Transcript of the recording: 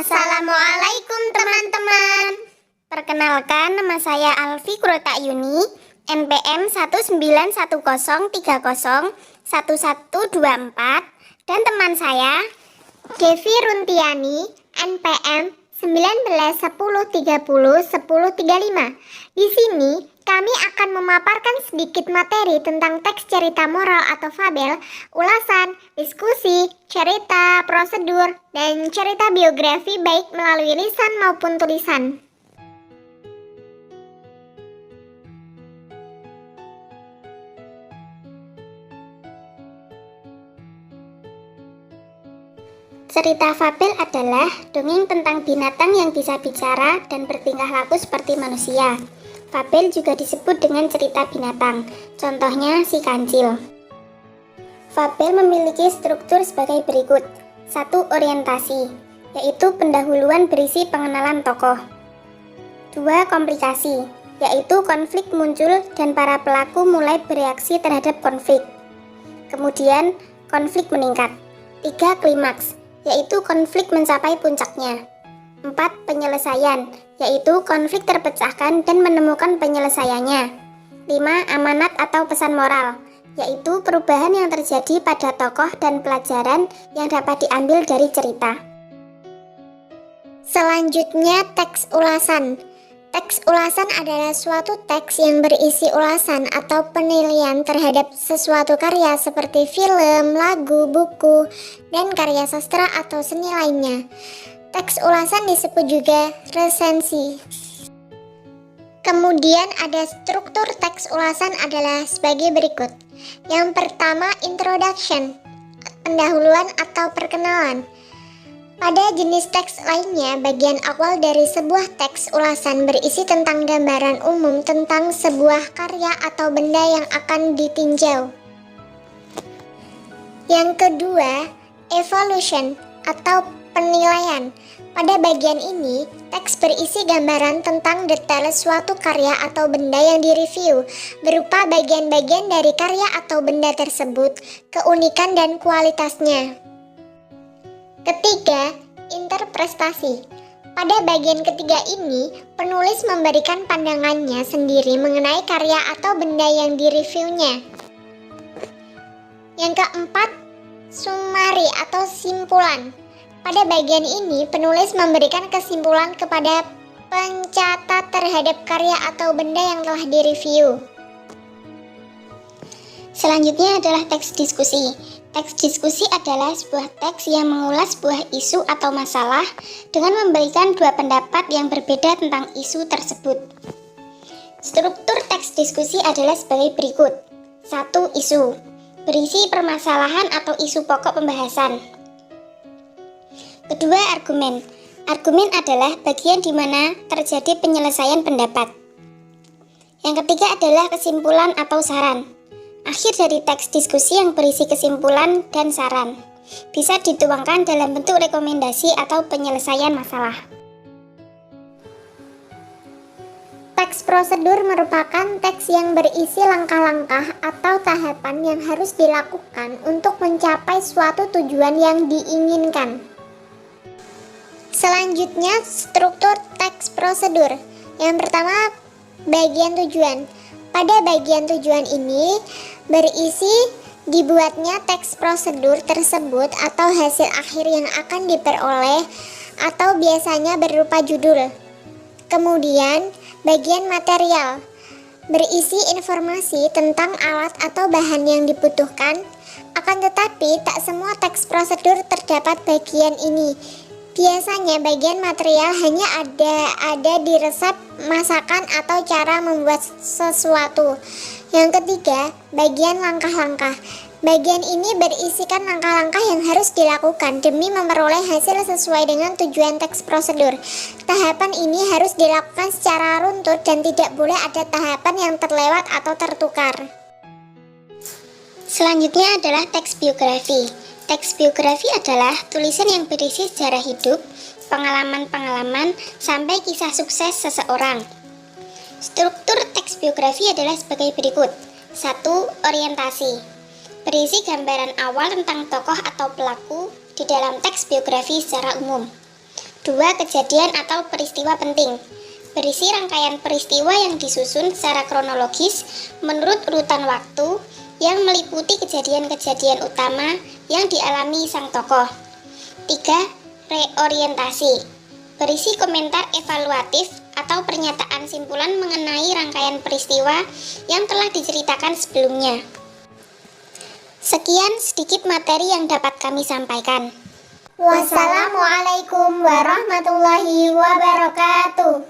Assalamualaikum teman-teman. Perkenalkan, nama saya Alfi Kurotayuni, NPM 19130301124, dan teman saya Devi Runtiani, NPM 1910301035. Di sini kami akan memaparkan sedikit materi tentang teks cerita moral atau fabel, ulasan, diskusi, cerita, prosedur, dan cerita biografi baik melalui lisan maupun tulisan. Cerita fabel adalah dongeng tentang binatang yang bisa bicara dan bertingkah laku seperti manusia. Fabel juga disebut dengan cerita binatang, contohnya si kancil. Fabel memiliki struktur sebagai berikut. 1. Orientasi, yaitu pendahuluan berisi pengenalan tokoh. 2. Komplikasi, yaitu konflik muncul dan para pelaku mulai bereaksi terhadap konflik. Kemudian, konflik meningkat. 3. Klimaks, yaitu konflik mencapai puncaknya. 4. Penyelesaian, yaitu konflik terpecahkan dan menemukan penyelesaiannya. 5. Amanat atau pesan moral, yaitu perubahan yang terjadi pada tokoh dan pelajaran yang dapat diambil dari cerita. Selanjutnya, teks ulasan. Teks ulasan adalah suatu teks yang berisi ulasan atau penilaian terhadap sesuatu karya seperti film, lagu, buku, dan karya sastra atau seni lainnya. Teks ulasan disebut juga resensi. Kemudian ada struktur teks ulasan adalah sebagai berikut. Yang pertama, introduction, pendahuluan atau perkenalan. Pada jenis teks lainnya, bagian awal dari sebuah teks ulasan berisi tentang gambaran umum tentang sebuah karya atau benda yang akan ditinjau. Yang kedua, evaluation atau penilaian. Pada bagian ini, teks berisi gambaran tentang detail suatu karya atau benda yang direview, berupa bagian-bagian dari karya atau benda tersebut, keunikan dan kualitasnya. Ketiga, interpretasi. Pada bagian ketiga ini, penulis memberikan pandangannya sendiri mengenai karya atau benda yang direviewnya. Yang keempat, summary atau simpulan. Pada bagian ini, penulis memberikan kesimpulan kepada pencatat terhadap karya atau benda yang telah direview. Selanjutnya adalah teks diskusi. Teks diskusi adalah sebuah teks yang mengulas sebuah isu atau masalah dengan memberikan dua pendapat yang berbeda tentang isu tersebut. Struktur teks diskusi adalah sebagai berikut. 1. Isu, berisi permasalahan atau isu pokok pembahasan. Kedua, argumen. Argumen adalah bagian di mana terjadi penyelesaian pendapat. Yang ketiga adalah kesimpulan atau saran. Akhir dari teks diskusi yang berisi kesimpulan dan saran bisa dituangkan dalam bentuk rekomendasi atau penyelesaian masalah. Teks prosedur merupakan teks yang berisi langkah-langkah atau tahapan yang harus dilakukan untuk mencapai suatu tujuan yang diinginkan. Selanjutnya, struktur teks prosedur. Yang pertama, bagian tujuan. Pada bagian tujuan ini berisi dibuatnya teks prosedur tersebut atau hasil akhir yang akan diperoleh atau biasanya berupa judul. Kemudian, bagian material berisi informasi tentang alat atau bahan yang dibutuhkan. Akan tetapi, tak semua teks prosedur terdapat bagian ini. Biasanya bagian material hanya ada di resep masakan atau cara membuat sesuatu. Yang ketiga, bagian langkah-langkah. Bagian ini berisikan langkah-langkah yang harus dilakukan demi memperoleh hasil sesuai dengan tujuan teks prosedur. Tahapan ini harus dilakukan secara runtut dan tidak boleh ada tahapan yang terlewat atau tertukar. Selanjutnya adalah teks biografi. Teks biografi adalah tulisan yang berisi sejarah hidup, pengalaman-pengalaman, sampai kisah sukses seseorang. Struktur teks biografi adalah sebagai berikut. 1. Orientasi, berisi gambaran awal tentang tokoh atau pelaku di dalam teks biografi secara umum. 2. Kejadian atau peristiwa penting. Berisi rangkaian peristiwa yang disusun secara kronologis menurut urutan waktu yang meliputi kejadian-kejadian utama yang dialami sang tokoh. 3. Reorientasi. Berisi komentar evaluatif atau pernyataan simpulan mengenai rangkaian peristiwa yang telah diceritakan sebelumnya. Sekian sedikit materi yang dapat kami sampaikan. Wassalamualaikum warahmatullahi wabarakatuh.